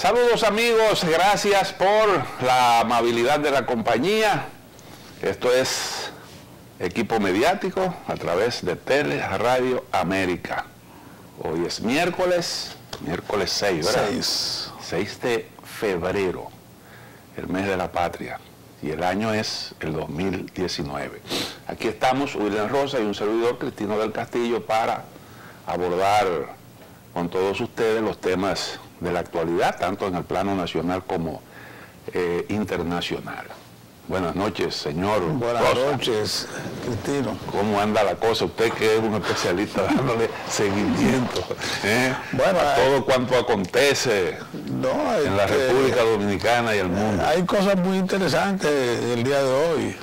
Saludos amigos, gracias por la amabilidad de la compañía. Esto es Equipo Mediático a través de Tele Radio América. Hoy es miércoles 6, ¿verdad? 6 de febrero, el mes de la patria, y el año es el 2019. Aquí estamos, William Rosa y un servidor, Cristino del Castillo, para abordar con todos ustedes los temas de la actualidad, tanto en el plano nacional como internacional. Buenas noches, señor Buenas Rosa. noches, Cristino. ¿Cómo anda la cosa? Usted que es un especialista dándole seguimiento bueno, a todo cuanto acontece en la República Dominicana y el mundo. Hay cosas muy interesantes el día de hoy.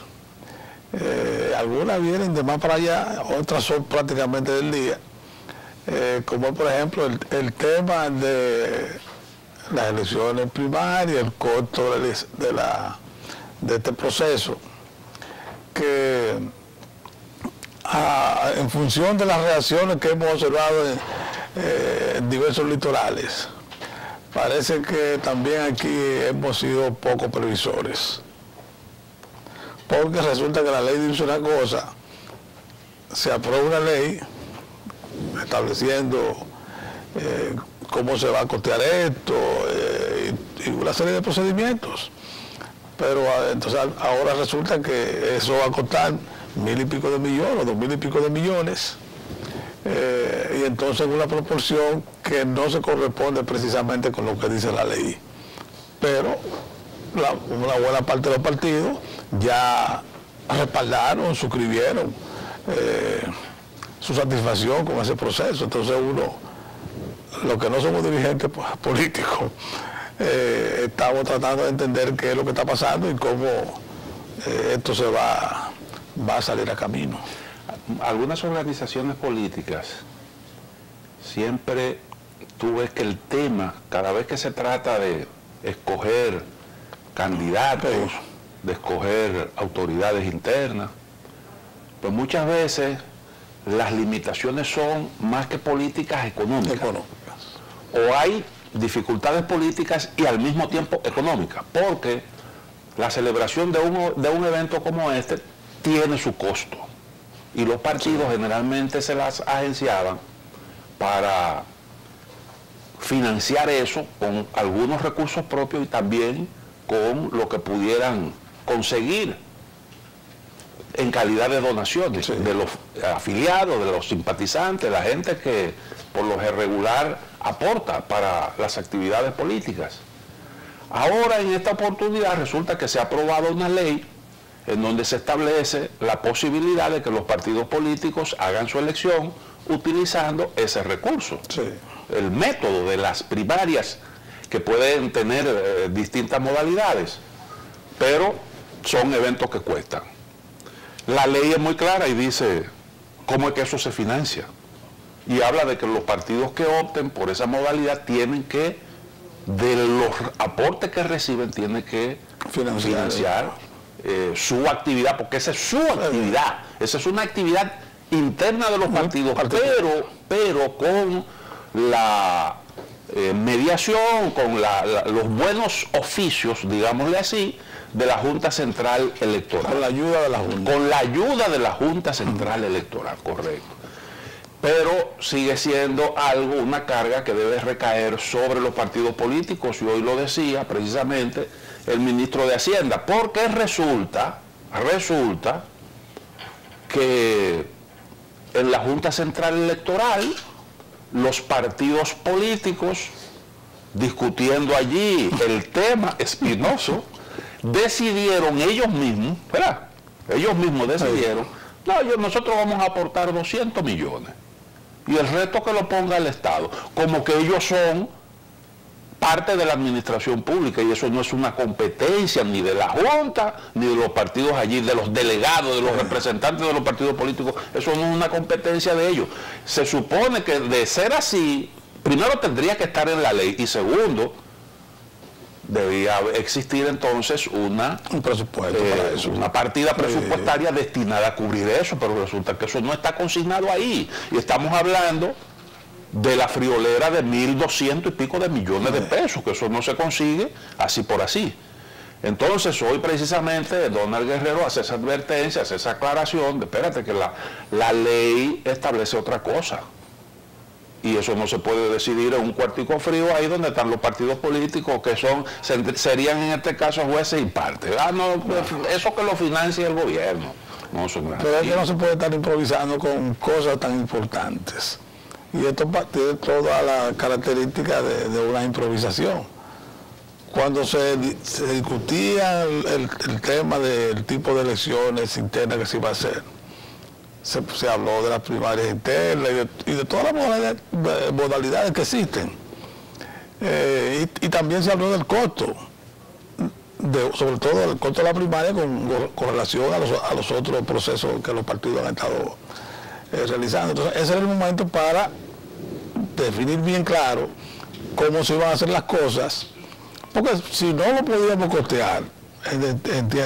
Algunas vienen de más para allá, otras son prácticamente del día. Como por ejemplo el tema de las elecciones primarias, el costo de este proceso, que en función de las reacciones que hemos observado en diversos litorales, parece que también aquí hemos sido poco previsores, porque resulta que la ley dice una cosa, se aprueba una ley estableciendo cómo se va a costear esto y una serie de procedimientos, pero entonces ahora resulta que eso va a costar 1.000 y pico de millones, 2.000 y pico de millones, y entonces en una proporción que no se corresponde precisamente con lo que dice la ley, pero una buena parte de los partidos ya respaldaron, suscribieron su satisfacción con ese proceso. Entonces uno, los que no somos dirigentes políticos, estamos tratando de entender qué es lo que está pasando y cómo esto se va a salir a camino. Algunas organizaciones políticas, siempre tú ves que el tema, cada vez que se trata de escoger candidatos, de escoger autoridades internas, pues muchas veces las limitaciones son más que políticas, económicas. O hay dificultades políticas y al mismo tiempo económicas, porque la celebración de un evento como este tiene su costo. Y los partidos generalmente se las agenciaban para financiar eso con algunos recursos propios y también con lo que pudieran conseguir en calidad de donaciones de los afiliados, de los simpatizantes, la gente que por lo regular aporta para las actividades políticas. Ahora en esta oportunidad resulta que se ha aprobado una ley en donde se establece la posibilidad de que los partidos políticos hagan su elección utilizando ese recurso. El método de las primarias, que pueden tener distintas modalidades, pero son eventos que cuestan. La ley es muy clara y dice cómo es que eso se financia. Y habla de que los partidos que opten por esa modalidad tienen que, de los aportes que reciben, tienen que financiar su actividad, porque esa es su actividad. Esa es una actividad interna de los partidos, pero con la mediación, con los buenos oficios, digámosle así, de la Junta Central Electoral. Con la ayuda de la Junta. Con la ayuda de la Junta Central Electoral, correcto. Pero sigue siendo una carga que debe recaer sobre los partidos políticos, y hoy lo decía precisamente el ministro de Hacienda, porque resulta que en la Junta Central Electoral los partidos políticos, discutiendo allí el tema espinoso, decidieron ellos mismos, ¿verdad? Ellos mismos decidieron, nosotros vamos a aportar 200 millones y el resto que lo ponga el Estado, como que ellos son parte de la administración pública, y eso no es una competencia ni de la Junta, ni de los partidos allí, de los delegados, de los representantes de los partidos políticos. Eso no es una competencia de ellos. Se supone que, de ser así, primero tendría que estar en la ley, y segundo, debía existir entonces un presupuesto para eso, una partida presupuestaria destinada a cubrir eso, pero resulta que eso no está consignado ahí, y estamos hablando de la friolera de 1.200 y pico de millones de pesos, que eso no se consigue así por así. Entonces hoy precisamente Donald Guerrero hace esa advertencia, hace esa aclaración de espérate que la ley establece otra cosa. Y eso no se puede decidir en un cuartico frío ahí donde están los partidos políticos que serían en este caso jueces y partes. Eso que lo financia el gobierno. No, pero es que no se puede estar improvisando con cosas tan importantes. Y esto tiene toda la característica de una improvisación. Cuando se discutía el tema del tipo de elecciones internas que se iba a hacer, se habló de las primarias internas y de todas las modalidades que existen. Y también se habló del costo, sobre todo el costo de la primaria con relación a los otros procesos que los partidos han estado realizando. Entonces ese era el momento para definir bien claro cómo se iban a hacer las cosas, porque si no lo podíamos costear, si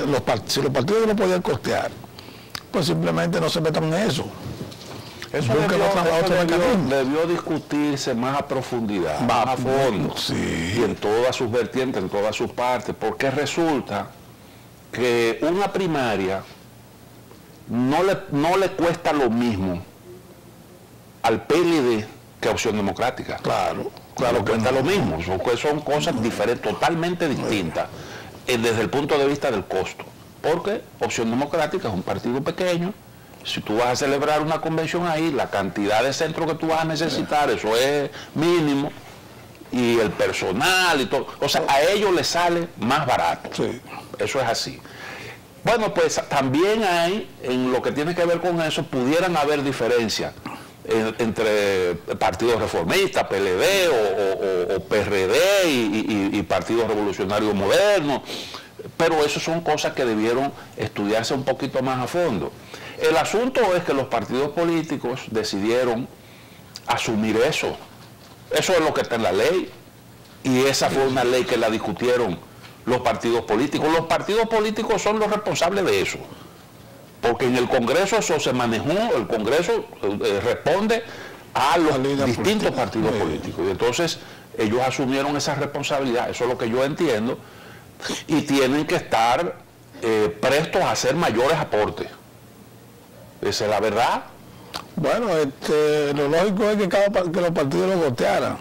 los partidos no lo podían costear, pues simplemente no se metan en eso. Eso debió discutirse más a profundidad, más a fondo, sí, y en todas sus vertientes, en todas sus partes, porque resulta que una primaria no le cuesta lo mismo al PLD que a Opción Democrática. Claro que cuesta lo mismo, son cosas diferentes, totalmente distintas, desde el punto de vista del costo. Porque Opción Democrática es un partido pequeño. Si tú vas a celebrar una convención ahí, la cantidad de centros que tú vas a necesitar, eso es mínimo, y el personal y todo, o sea, a ellos les sale más barato. Sí. Eso es así. Bueno, pues también hay, en lo que tiene que ver con eso, pudieran haber diferencias entre partidos reformistas, PLD o PRD y partidos revolucionarios modernos, pero eso son cosas que debieron estudiarse un poquito más a fondo. El asunto es que los partidos políticos decidieron asumir eso. Eso es lo que está en la ley. Y esa fue una ley que la discutieron los partidos políticos. Los partidos políticos son los responsables de eso. Porque en el Congreso eso se manejó, el Congreso responde a los distintos partidos políticos. Y entonces ellos asumieron esa responsabilidad. Eso es lo que yo entiendo. Y tienen que estar prestos a hacer mayores aportes. Esa es la verdad. Bueno, lo lógico es que los partidos lo costearan.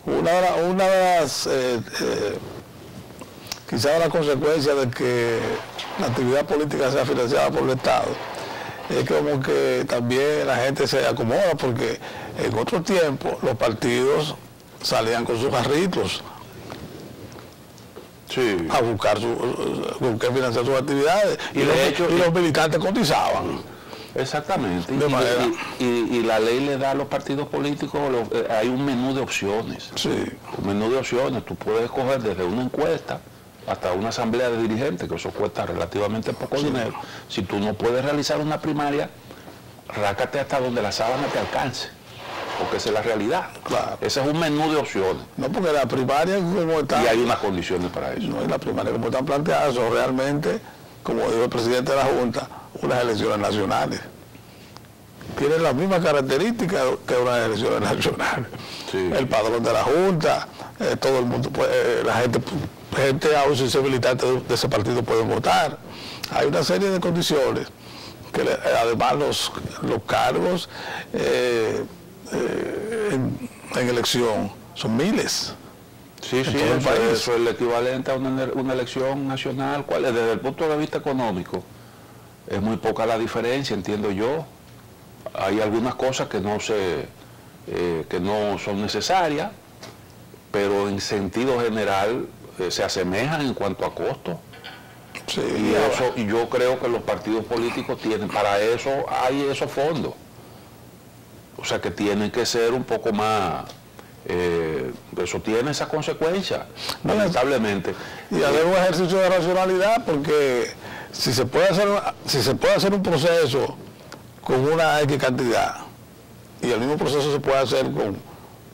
Una de las, quizás la consecuencia de que la actividad política sea financiada por el Estado, es como que también la gente se acomoda, porque en otro tiempo los partidos salían con sus jarritos a buscar financiar sus actividades, y los militantes cotizaban. Exactamente, y la ley le da a los partidos políticos, hay un menú de opciones. Sí. Un menú de opciones, tú puedes escoger desde una encuesta hasta una asamblea de dirigentes, que eso cuesta relativamente poco dinero. Si tú no puedes realizar una primaria, rácate hasta donde la sábana te alcance, porque esa es la realidad. Claro. Ese es un menú de opciones. No, porque la primaria como está... Y hay unas condiciones para eso. No, y la primaria como están planteadas son realmente, como dijo el presidente de la Junta, unas elecciones nacionales. Tienen las mismas características que unas elecciones nacionales. Sí. El padrón de la Junta, todo el mundo, la gente aún sin ser militante de ese partido puede votar. Hay una serie de condiciones que además los cargos en elección son miles. Sí, eso es el equivalente a una elección nacional. ¿Cuál es? Desde el punto de vista económico, es muy poca la diferencia, entiendo yo. Hay algunas cosas que no son necesarias, pero en sentido general se asemejan en cuanto a costo. Sí, y yo creo que los partidos políticos tienen, para eso hay esos fondos. O sea que tienen que ser un poco más, eso tiene esa consecuencia, lamentablemente. Y hacer un ejercicio de racionalidad, porque si se puede hacer un proceso con una X cantidad, y el mismo proceso se puede hacer con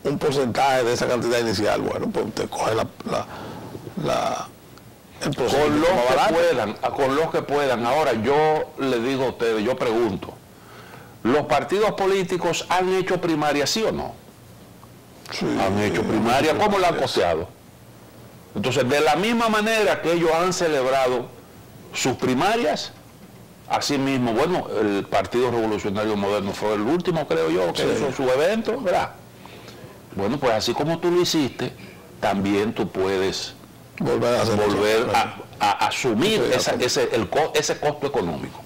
un porcentaje de esa cantidad inicial, bueno, pues usted coge el proceso con los que puedan. Ahora yo le digo a ustedes, yo pregunto, ¿los partidos políticos han hecho primaria, sí o no? Sí, han hecho primaria, ¿cómo la han costeado? Entonces, de la misma manera que ellos han celebrado sus primarias, así mismo, bueno, el Partido Revolucionario Moderno fue el último, creo yo, que hizo su evento, ¿verdad? Bueno, pues así como tú lo hiciste, también tú puedes volver a asumir ese costo económico.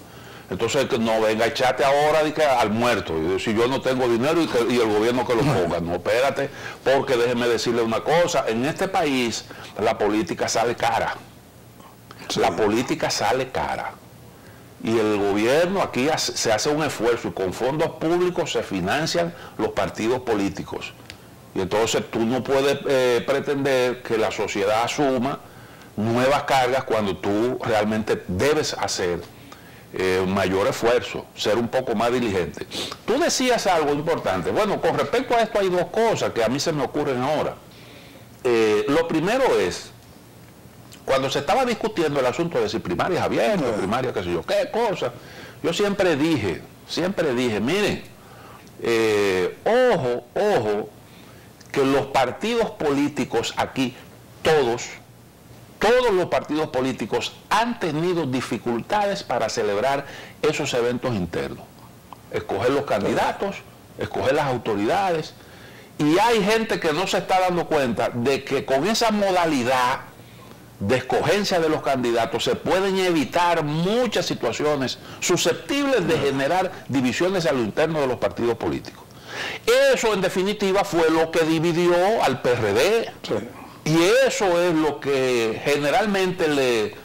Entonces, que no venga a echarte ahora al muerto. Si yo no tengo dinero y el gobierno que lo ponga. No, espérate, porque déjeme decirle una cosa. En este país, la política sale cara. Sí. La política sale cara. Y el gobierno aquí se hace un esfuerzo y con fondos públicos se financian los partidos políticos. Y entonces tú no puedes pretender que la sociedad asuma nuevas cargas cuando tú realmente debes hacer mayor esfuerzo, ser un poco más diligente. Tú decías algo importante. Bueno, con respecto a esto hay dos cosas que a mí se me ocurren ahora. Lo primero es, cuando se estaba discutiendo el asunto de si primarias abiertas, primarias qué sé yo, qué cosa, yo siempre dije, miren, ojo, que los partidos políticos aquí, todos los partidos políticos han tenido dificultades para celebrar esos eventos internos. Escoger los candidatos, escoger las autoridades. Y hay gente que no se está dando cuenta de que con esa modalidad de escogencia de los candidatos se pueden evitar muchas situaciones susceptibles de generar divisiones a lo interno de los partidos políticos. Eso en definitiva fue lo que dividió al PRD. Sí. Y eso es lo que generalmente le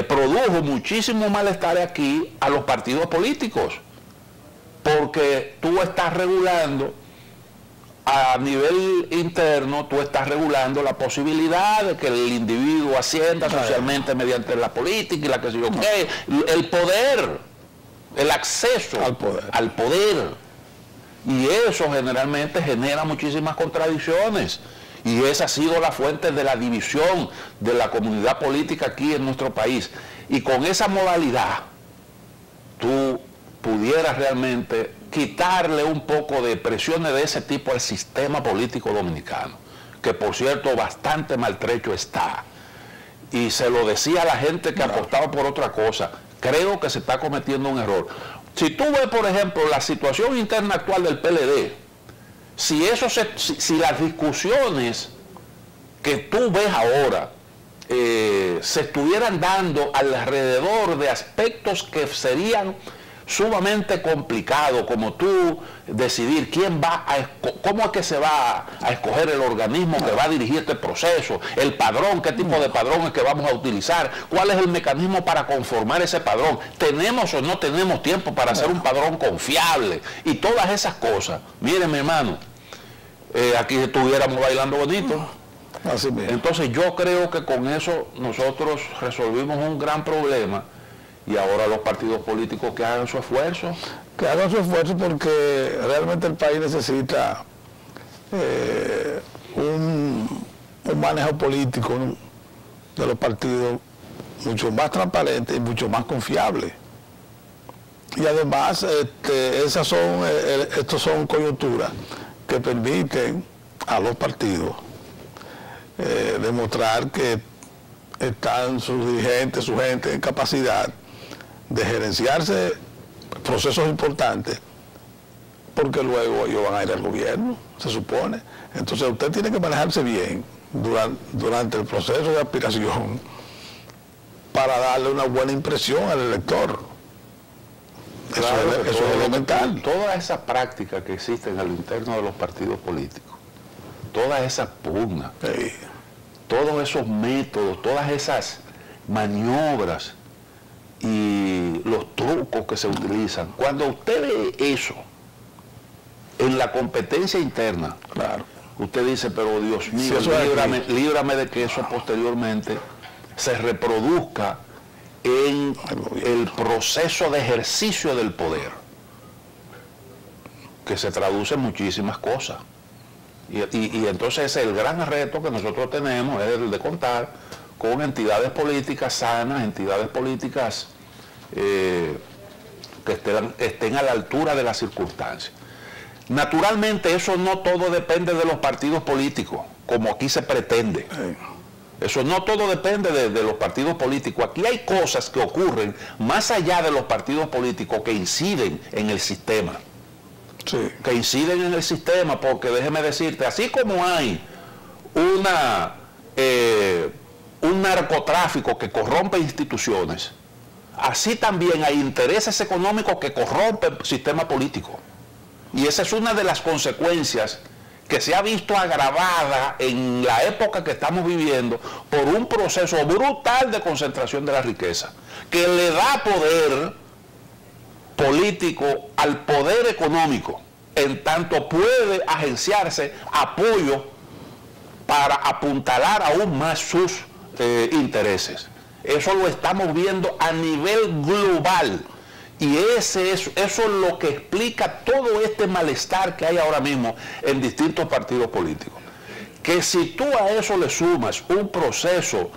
produjo muchísimo malestar aquí a los partidos políticos. Porque tú estás regulando, a nivel interno, tú estás regulando la posibilidad de que el individuo ascienda socialmente mediante la política y la que sé yo qué, el poder, el acceso al poder. Y eso generalmente genera muchísimas contradicciones. Y esa ha sido la fuente de la división de la comunidad política aquí en nuestro país. Y con esa modalidad, tú pudieras realmente quitarle un poco de presiones de ese tipo al sistema político dominicano, que por cierto bastante maltrecho está. Y se lo decía a la gente que apostaba por otra cosa. Creo que se está cometiendo un error. Si tú ves, por ejemplo, la situación interna actual del PLD, si las discusiones que tú ves ahora se estuvieran dando alrededor de aspectos que serían sumamente complicados, como tú decidir cómo es que se va a escoger el organismo que va a dirigir este proceso, el padrón, qué tipo de padrón es que vamos a utilizar, cuál es el mecanismo para conformar ese padrón, tenemos o no tenemos tiempo para hacer un padrón confiable y todas esas cosas. Miren, mi hermano, aquí estuviéramos bailando bonito. Así mismo. Entonces yo creo que con eso nosotros resolvimos un gran problema. Y ahora los partidos políticos que hagan su esfuerzo. Que hagan su esfuerzo porque realmente el país necesita un manejo político de los partidos mucho más transparente y mucho más confiable. Y además estos son coyunturas que permiten a los partidos demostrar que están sus dirigentes, su gente en capacidad de gerenciarse procesos importantes, porque luego ellos van a ir al gobierno, se supone. Entonces usted tiene que manejarse bien durante el proceso de aspiración para darle una buena impresión al elector. Claro, eso es elemental. Todas esas prácticas que existen al interno de los partidos políticos, todas esas pugnas, sí, todos esos métodos, todas esas maniobras y los trucos que se utilizan, cuando usted ve eso en la competencia interna, claro, usted dice, pero Dios mío, líbrame de que eso posteriormente se reproduzca en el proceso de ejercicio del poder, que se traduce en muchísimas cosas. Y entonces el gran reto que nosotros tenemos es el de contar con entidades políticas sanas, entidades políticas que estén a la altura de las circunstancias. Naturalmente eso no todo depende de los partidos políticos, como aquí se pretende. Eso no todo depende de los partidos políticos. Aquí hay cosas que ocurren más allá de los partidos políticos que inciden en el sistema. Sí. Que inciden en el sistema, porque déjeme decirte, así como hay un narcotráfico que corrompe instituciones, así también hay intereses económicos que corrompen el sistema político. Y esa es una de las consecuencias que se ha visto agravada en la época que estamos viviendo por un proceso brutal de concentración de la riqueza, que le da poder político al poder económico, en tanto puede agenciarse apoyo para apuntalar aún más sus intereses. Eso lo estamos viendo a nivel global. Y eso es lo que explica todo este malestar que hay ahora mismo en distintos partidos políticos. Que si tú a eso le sumas un proceso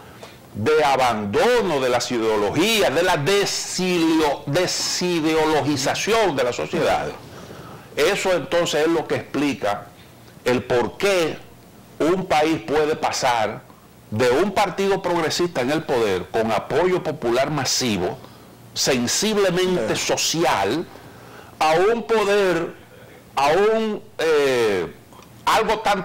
de abandono de las ideologías, de la desideologización de la sociedad, eso entonces es lo que explica el por qué un país puede pasar de un partido progresista en el poder con apoyo popular masivo, sensiblemente social, a un poder, a un algo tan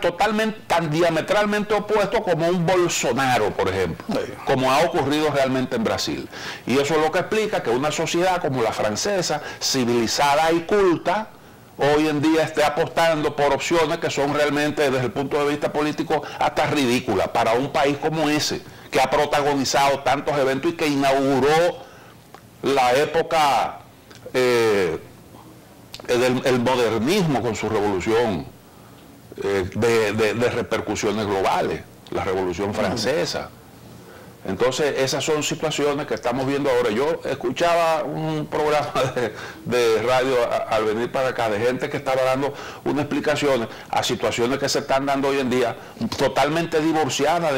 diametralmente opuesto como un Bolsonaro, por ejemplo, como ha ocurrido realmente en Brasil. Y eso es lo que explica que una sociedad como la francesa, civilizada y culta, hoy en día esté apostando por opciones que son realmente, desde el punto de vista político, hasta ridículas para un país como ese, que ha protagonizado tantos eventos y que inauguró la época del modernismo con su revolución de repercusiones globales, la Revolución Francesa. Entonces esas son situaciones que estamos viendo ahora. Yo escuchaba un programa de radio al venir para acá de gente que estaba dando unas explicaciones a situaciones que se están dando hoy en día totalmente divorciadas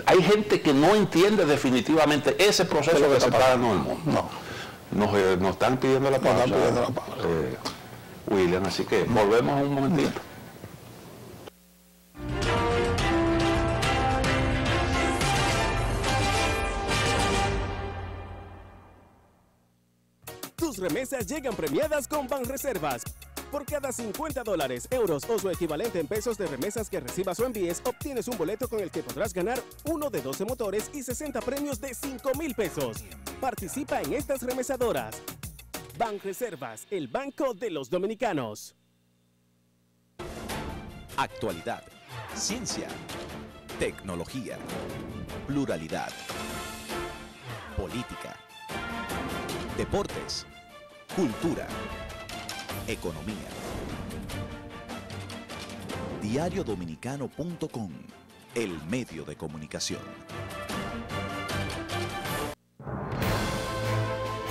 hay gente que no entiende definitivamente ese proceso que se está dando en el mundo. Nos están pidiendo la pausa, William, así que volvemos un momentito. Tus remesas llegan premiadas con Banreservas. Por cada $50, euros o su equivalente en pesos de remesas que recibas o envíes, obtienes un boleto con el que podrás ganar uno de 12 motores y 60 premios de 5,000 pesos. Participa en estas remesadoras. Banreservas, el banco de los dominicanos. Actualidad, ciencia, tecnología, pluralidad, política, deportes, cultura, economía. Diariodominicano.com, el medio de comunicación.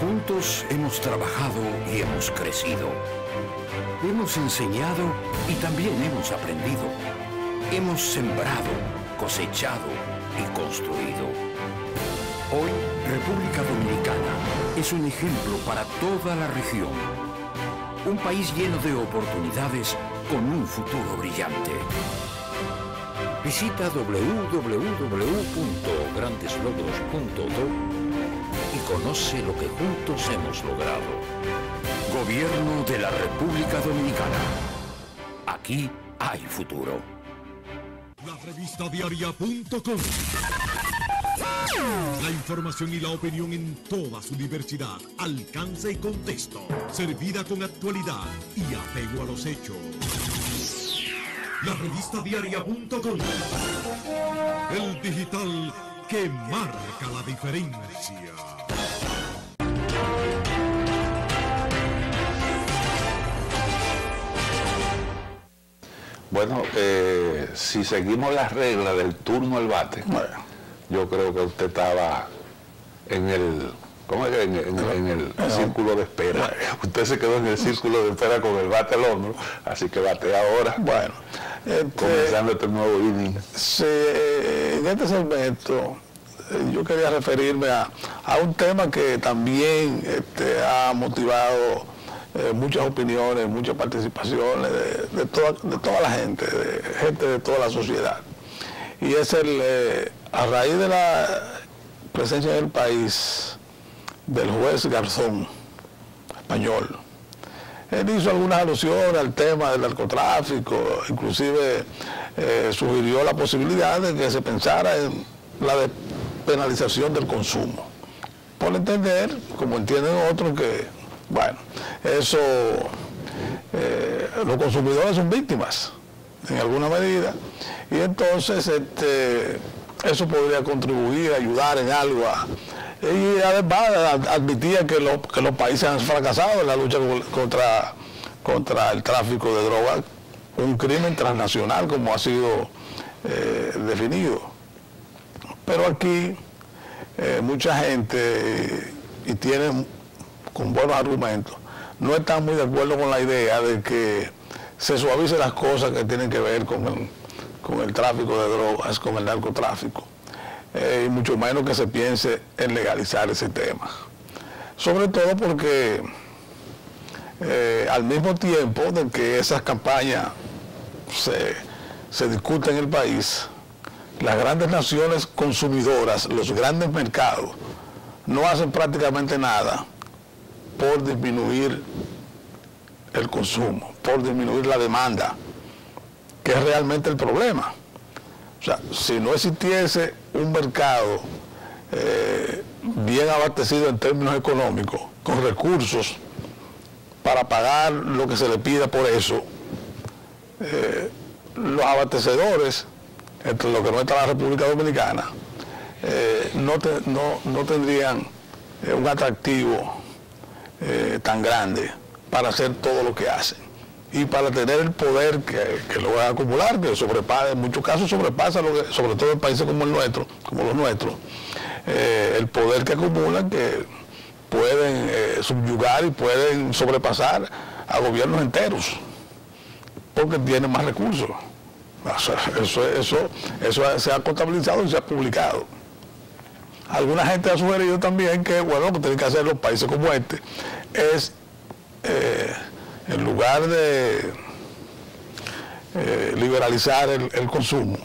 Juntos hemos trabajado y hemos crecido. Hemos enseñado y también hemos aprendido. Hemos sembrado, cosechado y construido. Hoy, República Dominicana es un ejemplo para toda la región. Un país lleno de oportunidades con un futuro brillante. Visita www.grandeslogros.do y conoce lo que juntos hemos logrado. Gobierno de la República Dominicana. Aquí hay futuro. La revista diaria.com. La información y la opinión en toda su diversidad, alcance y contexto, servida con actualidad y apego a los hechos. La revista diaria.com. El digital que marca la diferencia. Bueno, si seguimos las reglas del turno al bate, yo creo que usted estaba en el, ¿cómo es? En el círculo de espera. Usted se quedó en el círculo de espera con el bate al hombro, así que bate ahora. Bueno, comenzando este nuevo inning. Sí, en este segmento yo quería referirme a un tema que también ha motivado muchas opiniones, muchas participaciones de toda la gente de toda la sociedad. Y es a raíz de la presencia en el país del juez Garzón, español. Él hizo algunas alusiones al tema del narcotráfico, inclusive sugirió la posibilidad de que se pensara en la despenalización del consumo. Por entender, como entienden otros, que, bueno, eso, los consumidores son víctimas en alguna medida, y entonces eso podría contribuir, ayudar en algo y además admitía que los países han fracasado en la lucha contra el tráfico de drogas, un crimen transnacional como ha sido definido. Pero aquí mucha gente, y tienen con buenos argumentos, no están muy de acuerdo con la idea de que se suavicen las cosas que tienen que ver con el tráfico de drogas, con el narcotráfico. Y mucho menos que se piense en legalizar ese tema. Sobre todo porque al mismo tiempo de que esas campañas se discuten en el país, las grandes naciones consumidoras, los grandes mercados, no hacen prácticamente nada por disminuir el consumo, por disminuir la demanda, que es realmente el problema. O sea, si no existiese un mercado bien abastecido en términos económicos, con recursos para pagar lo que se le pida por eso, los abastecedores, entre lo que no está la República Dominicana, no tendrían un atractivo tan grande para hacer todo lo que hacen. Y para tener el poder que lo van a acumular, que sobrepasa, en muchos casos sobrepasa, sobre todo en países como los nuestros, el poder que acumulan, que pueden subyugar y pueden sobrepasar a gobiernos enteros, porque tienen más recursos. O sea, eso se ha contabilizado y se ha publicado. Alguna gente ha sugerido también que, bueno, lo que tienen que hacer los países como este es, en lugar de liberalizar el consumo,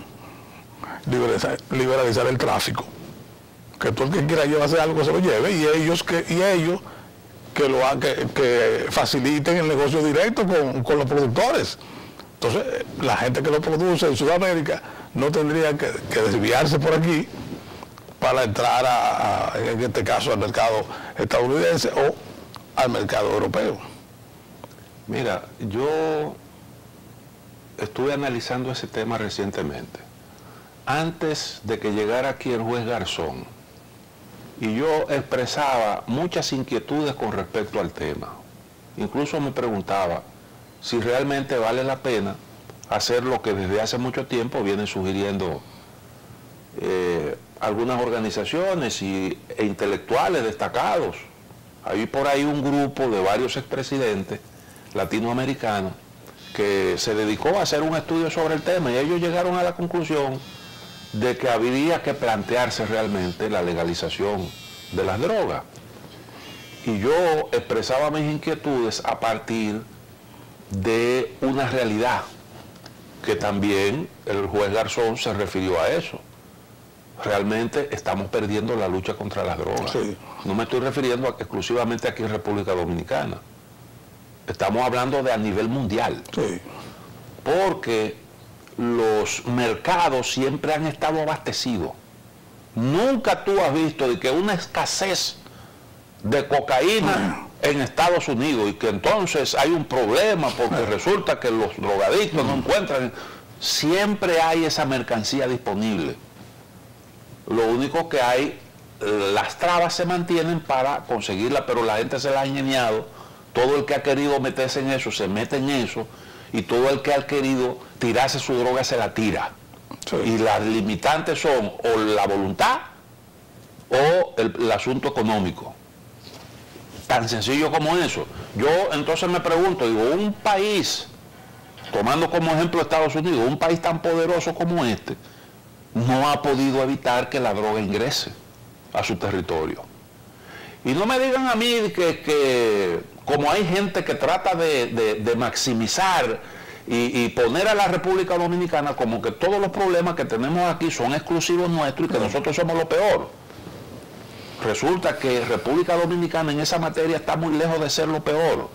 liberalizar el tráfico, que todo el que quiera llevarse algo se lo lleve, y ellos que faciliten el negocio directo con los productores. Entonces la gente que lo produce en Sudamérica no tendría que desviarse por aquí para entrar en este caso al mercado estadounidense o al mercado europeo. Mira, yo estuve analizando ese tema recientemente, antes de que llegara aquí el juez Garzón, y yo expresaba muchas inquietudes con respecto al tema. Incluso me preguntaba si realmente vale la pena hacer lo que desde hace mucho tiempo vienen sugiriendo algunas organizaciones e intelectuales destacados. Hay por ahí un grupo de varios expresidentes latinoamericanos que se dedicó a hacer un estudio sobre el tema, y ellos llegaron a la conclusión de que habría que plantearse realmente la legalización de las drogas. Y yo expresaba mis inquietudes a partir de una realidad, que también el juez Garzón se refirió a eso. Realmente estamos perdiendo la lucha contra las drogas. Sí. No me estoy refiriendo exclusivamente aquí en República Dominicana. Estamos hablando de a nivel mundial. Sí. Porque los mercados siempre han estado abastecidos. Nunca tú has visto de que una escasez de cocaína en Estados Unidos y que entonces hay un problema porque resulta que los drogadictos no encuentran. Siempre hay esa mercancía disponible. Lo único que hay, las trabas se mantienen para conseguirla, pero la gente se la ha ingeniado. Todo el que ha querido meterse en eso se mete en eso, y todo el que ha querido tirarse su droga se la tira. Sí. Y las limitantes son o la voluntad o el asunto económico. Tan sencillo como eso. Yo entonces me pregunto, digo, un país, tomando como ejemplo Estados Unidos, un país tan poderoso como este, no ha podido evitar que la droga ingrese a su territorio. Y no me digan a mí que como hay gente que trata de maximizar y poner a la República Dominicana como que todos los problemas que tenemos aquí son exclusivos nuestros y que nosotros somos lo peor. Resulta que República Dominicana en esa materia está muy lejos de ser lo peor.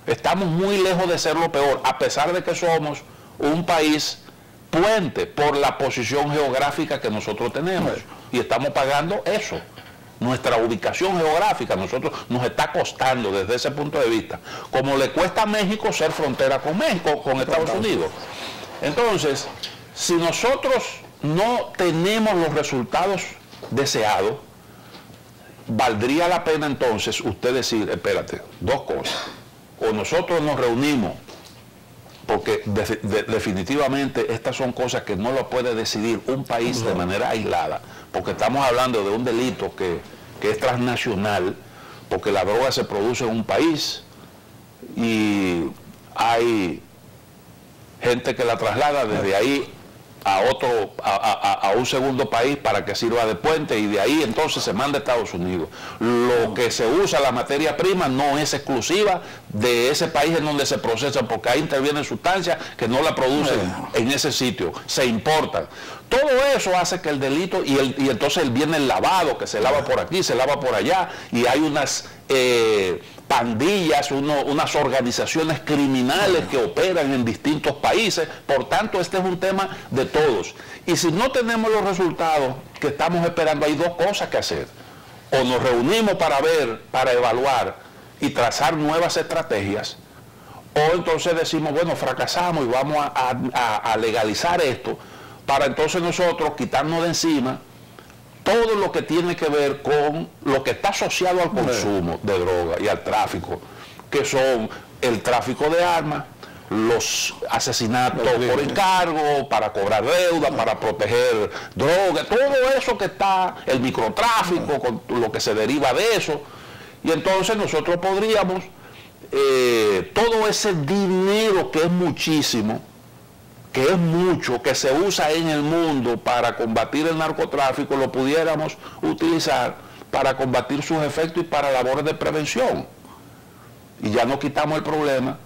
Estamos muy lejos de ser lo peor, a pesar de que somos un país puente por la posición geográfica que nosotros tenemos. Y estamos pagando eso. Nuestra ubicación geográfica, nosotros nos está costando desde ese punto de vista, como le cuesta a México ser frontera con México, con Estados Unidos. Entonces, si nosotros no tenemos los resultados deseados, valdría la pena entonces usted decir, espérate, dos cosas, o nosotros nos reunimos, porque definitivamente estas son cosas que no lo puede decidir un país de manera aislada, porque estamos hablando de un delito que es transnacional, porque la droga se produce en un país y hay gente que la traslada desde ahí a otro, a un segundo país para que sirva de puente, y de ahí entonces se manda a Estados Unidos. Lo que se usa, la materia prima, no es exclusiva de ese país en donde se procesa, porque ahí intervienen sustancias que no la producen en ese sitio, se importan. Todo eso hace que el delito, y entonces viene el lavado, que se lava por aquí, se lava por allá, y hay unas pandillas, unas organizaciones criminales que operan en distintos países. Por tanto, este es un tema de todos. Y si no tenemos los resultados que estamos esperando, hay dos cosas que hacer. O nos reunimos para ver, para evaluar y trazar nuevas estrategias, o entonces decimos, bueno, fracasamos y vamos a legalizar esto, para entonces nosotros quitarnos de encima todo lo que tiene que ver con lo que está asociado al consumo de droga y al tráfico, que son el tráfico de armas, los asesinatos por encargo, para cobrar deuda, para proteger droga, todo eso que está, el microtráfico, con lo que se deriva de eso. Y entonces nosotros podríamos, todo ese dinero que es muchísimo, que es mucho, que se usa en el mundo para combatir el narcotráfico, lo pudiéramos utilizar para combatir sus efectos y para labores de prevención. Y ya no quitamos el problema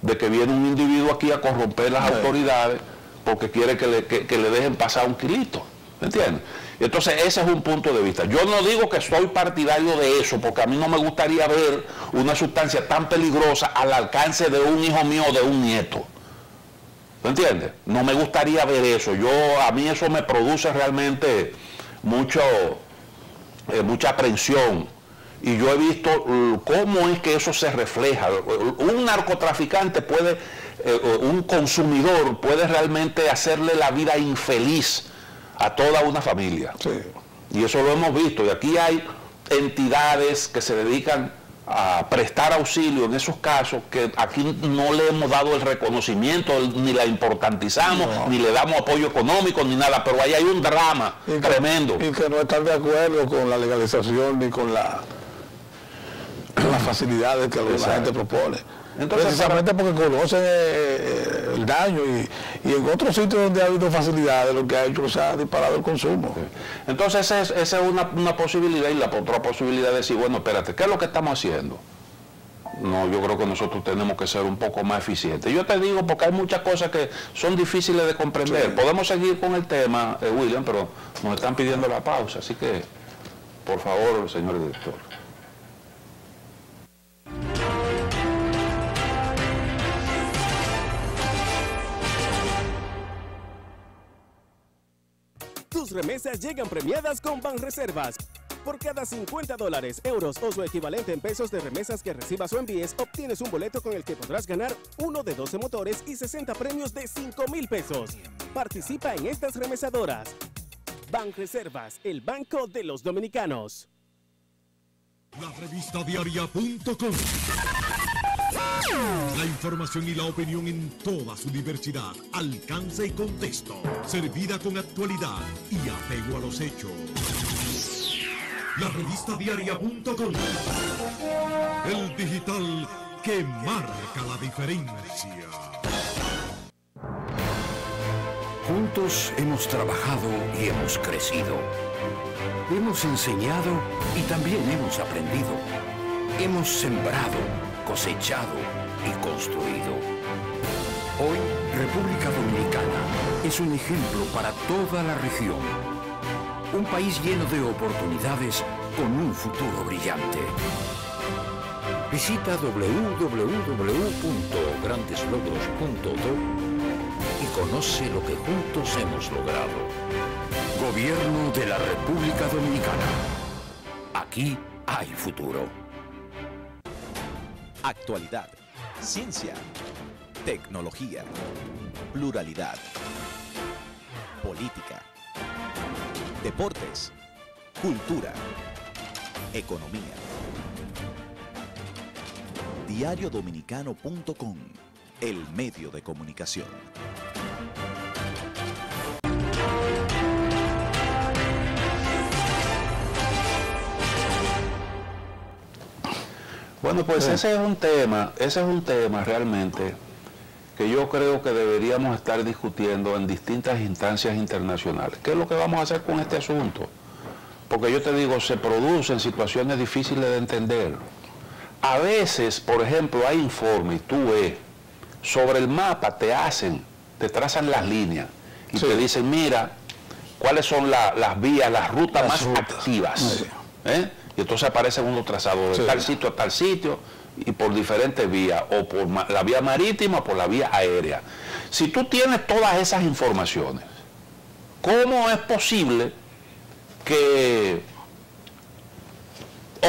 de que viene un individuo aquí a corromper las autoridades porque quiere que le dejen pasar un kilito, ¿me entiendes? Entonces ese es un punto de vista. Yo no digo que soy partidario de eso, porque a mí no me gustaría ver una sustancia tan peligrosa al alcance de un hijo mío o de un nieto. ¿Me entiendes? No me gustaría ver eso. A mí eso me produce realmente mucha aprensión. Y yo he visto cómo es que eso se refleja. Un narcotraficante puede, un consumidor puede realmente hacerle la vida infeliz a toda una familia. Sí. Y eso lo hemos visto. Y aquí hay entidades que se dedican a prestar auxilio en esos casos, que aquí no le hemos dado el reconocimiento, ni la importantizamos, ni le damos apoyo económico, ni nada, pero ahí hay un drama tremendo. Y que no están de acuerdo con la legalización ni con las facilidades que la gente propone. Entonces, precisamente porque conocen el daño, y en otros sitios donde ha habido facilidades, lo que ha hecho se ha disparado el consumo. Entonces esa es una posibilidad, y la otra posibilidad es decir, bueno, espérate, ¿qué es lo que estamos haciendo? No, yo creo que nosotros tenemos que ser un poco más eficientes. Yo te digo porque hay muchas cosas que son difíciles de comprender. Sí. Podemos seguir con el tema, William, pero nos están pidiendo la pausa, así que, por favor, señor director. Tus remesas llegan premiadas con Banreservas. Por cada $50, euros o su equivalente en pesos de remesas que recibas o envíes, obtienes un boleto con el que podrás ganar uno de 12 motores y 60 premios de 5,000 pesos. Participa en estas remesadoras. Banreservas, el banco de los dominicanos. La revista diaria.com. La información y la opinión en toda su diversidad, alcance y contexto, servida con actualidad y apego a los hechos. La revista diaria.com, el digital que marca la diferencia. Juntos hemos trabajado y hemos crecido. Hemos enseñado y también hemos aprendido. Hemos sembrado, cosechado y construido. Hoy, República Dominicana es un ejemplo para toda la región. Un país lleno de oportunidades con un futuro brillante. Visita www.grandeslogros.do y conoce lo que juntos hemos logrado. Gobierno de la República Dominicana. Aquí hay futuro. Actualidad, ciencia, tecnología, pluralidad, política, deportes, cultura, economía. Diariodominicano.com, el medio de comunicación. Bueno, pues ese es un tema realmente que yo creo que deberíamos estar discutiendo en distintas instancias internacionales. ¿Qué es lo que vamos a hacer con este asunto? Porque yo te digo, se producen situaciones difíciles de entender. A veces, por ejemplo, hay informes, tú ves, sobre el mapa te trazan las líneas y te dicen, mira, cuáles son las vías, las rutas más activas. Y entonces aparecen unos trazados de tal sitio a tal sitio y por diferentes vías, o por la vía marítima o por la vía aérea. Si tú tienes todas esas informaciones, ¿cómo es posible que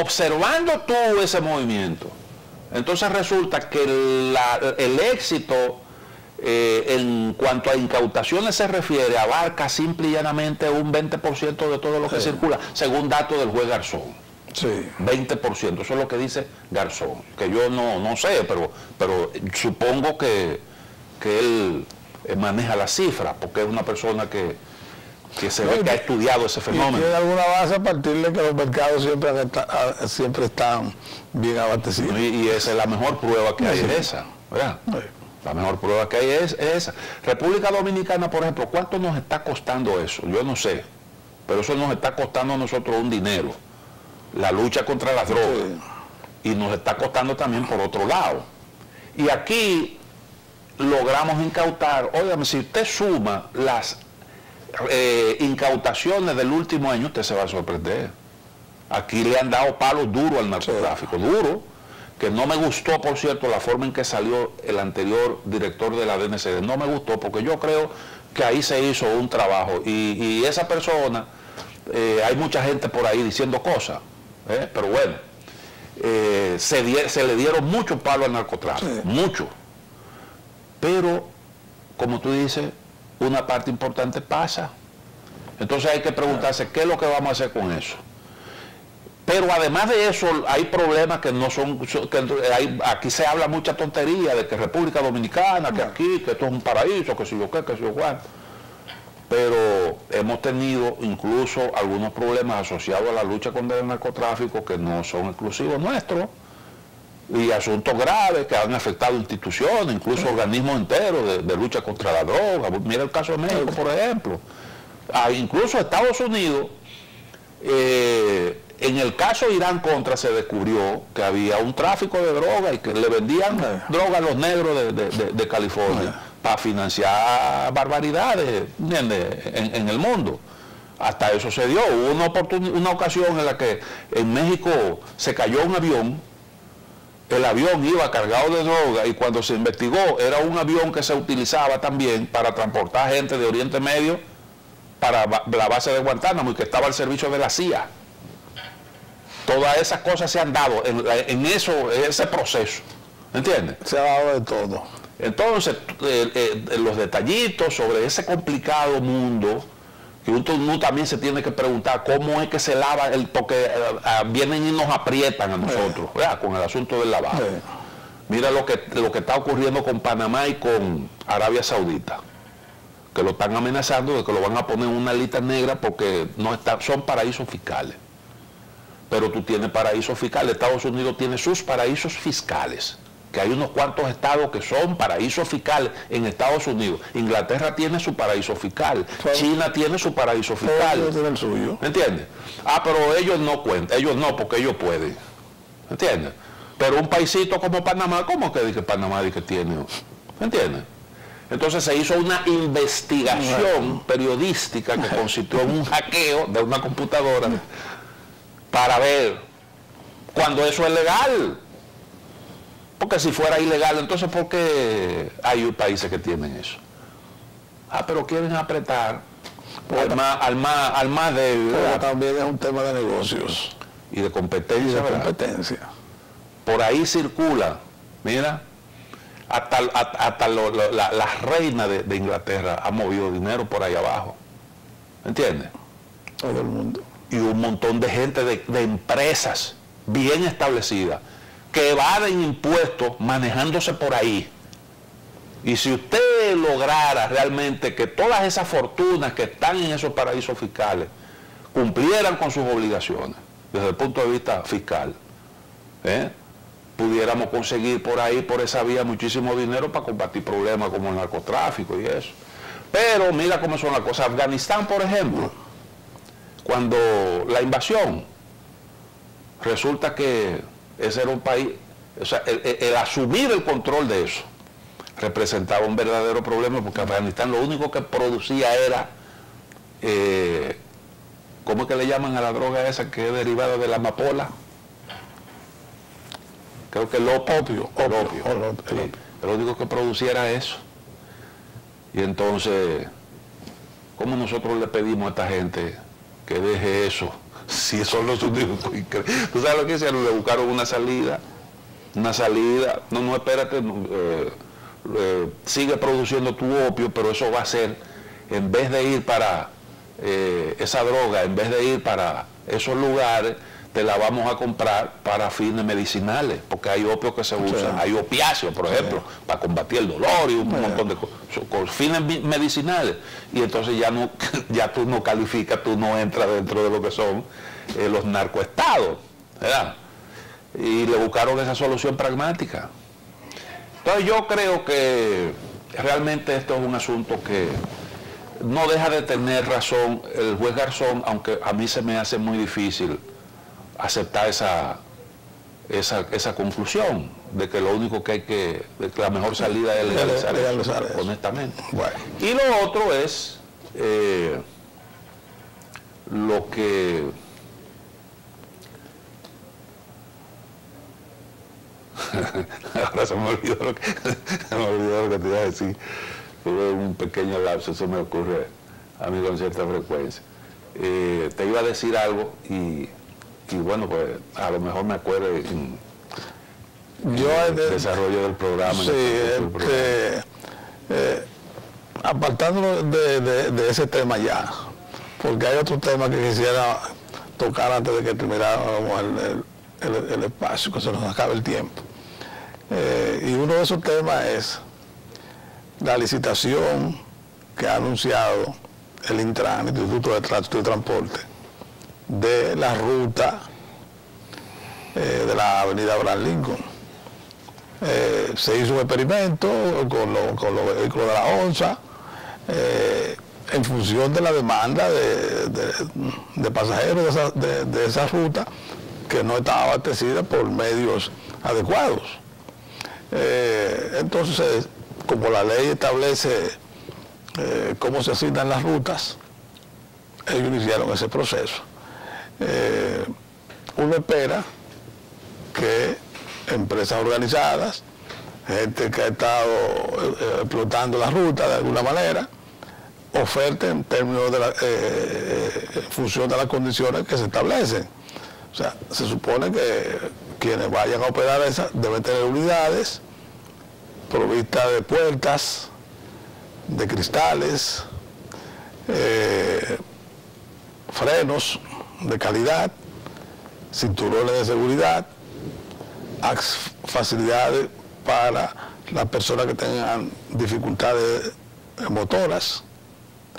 observando todo ese movimiento, entonces resulta que el éxito en cuanto a incautaciones se refiere, abarca simple y llanamente un 20% de todo lo que circula, según datos del juez Garzón? 20%, eso es lo que dice Garzón, que yo no sé, pero supongo que él maneja las cifras, porque es una persona que se ve que ha estudiado ese fenómeno. Y tiene alguna base a partir de que los mercados siempre están bien abastecidos. Y esa es la mejor prueba que hay, es esa, ¿verdad? La mejor prueba que hay es esa. República Dominicana, por ejemplo, ¿cuánto nos está costando eso? Yo no sé, pero eso nos está costando a nosotros un dinero. La lucha contra las drogas, y nos está costando también por otro lado. Y aquí logramos incautar, óigame, si usted suma las incautaciones del último año, usted se va a sorprender. Aquí le han dado palos duros al narcotráfico, duro, que no me gustó, por cierto, la forma en que salió el anterior director de la DNCD, no me gustó, porque yo creo que ahí se hizo un trabajo, y esa persona, hay mucha gente por ahí diciendo cosas, pero bueno, se le dieron muchos palos al narcotráfico, mucho. Pero, como tú dices, una parte importante pasa. Entonces hay que preguntarse qué es lo que vamos a hacer con eso. Pero además de eso, hay problemas que no son, aquí se habla mucha tontería de que República Dominicana, que aquí, que esto es un paraíso, que si yo qué, que si yo cuál. Pero hemos tenido incluso algunos problemas asociados a la lucha contra el narcotráfico que no son exclusivos nuestros, y asuntos graves que han afectado instituciones, incluso organismos enteros de lucha contra la droga. Mira el caso de México, por ejemplo. Incluso Estados Unidos, en el caso de Irán Contra se descubrió que había un tráfico de droga y que le vendían droga a los negros de California para financiar barbaridades en el mundo. Hasta eso se dio. Hubo una ocasión en la que en México se cayó un avión. El avión iba cargado de droga y cuando se investigó era un avión que se utilizaba también para transportar gente de Oriente Medio para la base de Guantánamo y que estaba al servicio de la CIA. Todas esas cosas se han dado en ese proceso, ¿entiendes? Se ha dado de todo. Entonces, los detallitos sobre ese complicado mundo, que uno también se tiene que preguntar cómo es que se lava, porque vienen y nos aprietan a nosotros, ¿verdad? Con el asunto del lavado. Mira lo que está ocurriendo con Panamá y con Arabia Saudita, que lo están amenazando de que lo van a poner en una lista negra porque son paraísos fiscales. Pero tú tienes paraísos fiscales, Estados Unidos tiene sus paraísos fiscales, que hay unos cuantos estados que son paraísos fiscales en Estados Unidos. Inglaterra tiene su paraíso fiscal, China tiene su paraíso fiscal. Ellos tienen el suyo. ¿Entiendes? Pero ellos no cuentan, ellos no, porque ellos pueden. ¿Entiendes? Pero un paisito como Panamá, ¿cómo que Panamá que tiene? ¿Me entiendes? Entonces se hizo una investigación periodística que consistió en un hackeo de una computadora para ver cuando eso es legal. Porque si fuera ilegal, entonces ¿por qué hay países que tienen eso? Ah, pero quieren apretar al más débil. Pero también es un tema de negocios. Y de competencia. Por ahí circula, mira, hasta la reina de Inglaterra ha movido dinero por ahí abajo. ¿Entiendes? Todo el mundo. Y un montón de gente, de empresas bien establecidas, que evaden impuestos manejándose por ahí. Y si usted lograra realmente que todas esas fortunas que están en esos paraísos fiscales cumplieran con sus obligaciones desde el punto de vista fiscal, pudiéramos conseguir por ahí, por esa vía, muchísimo dinero para combatir problemas como el narcotráfico y eso. Pero mira cómo son las cosas. Afganistán, por ejemplo, cuando la invasión, resulta que ese era un país, o sea, el asumir el control de eso representaba un verdadero problema, porque Afganistán lo único que producía era, ¿cómo es que le llaman a la droga esa que es derivada de la amapola? Creo que el opio. Sí, lo único que producía era eso. Y entonces, ¿cómo nosotros le pedimos a esta gente que deje eso? Si son los únicos. ¿Tú sabes lo que hicieron? Le buscaron una salida. No, espérate, sigue produciendo tu opio, pero eso va a ser, en vez de ir para esa droga, en vez de ir para esos lugares, te la vamos a comprar para fines medicinales, porque hay opios que se usan, hay opiáceos, por ejemplo, para combatir el dolor y un montón de cosas, con fines medicinales. Y entonces ya tú no calificas, tú no entras dentro de lo que son los narcoestados, ¿verdad? Y le buscaron esa solución pragmática. Entonces yo creo que realmente esto es un asunto que no deja de tener razón el juez Garzón, aunque a mí se me hace muy difícil aceptar esa conclusión de que lo único que de que la mejor salida es legalizar eso, honestamente. Bueno. Y lo otro es lo que ahora se me olvidó lo que te iba a decir. Tuve un pequeño lapso, eso me ocurre a mí con cierta frecuencia. Te iba a decir algo y bueno, pues a lo mejor me acuerdo en el desarrollo del programa. Sí, apartándolo de ese tema ya, porque hay otro tema que quisiera tocar antes de que termináramos el espacio, que se nos acabe el tiempo. Y uno de esos temas es la licitación que ha anunciado el Intran, el Instituto de Tránsito y Transporte, de la ruta de la avenida Abraham Lincoln. Se hizo un experimento con los vehículos de la ONSA en función de la demanda de pasajeros de esa ruta, que no estaba abastecida por medios adecuados. Entonces, como la ley establece cómo se asignan las rutas, ellos iniciaron ese proceso. Uno espera que empresas organizadas, gente que ha estado explotando la ruta de alguna manera, oferten en términos de en función de las condiciones que se establecen. O sea, se supone que quienes vayan a operar esa deben tener unidades provistas de puertas, de cristales, frenos de calidad, cinturones de seguridad, facilidades para las personas que tengan dificultades motoras,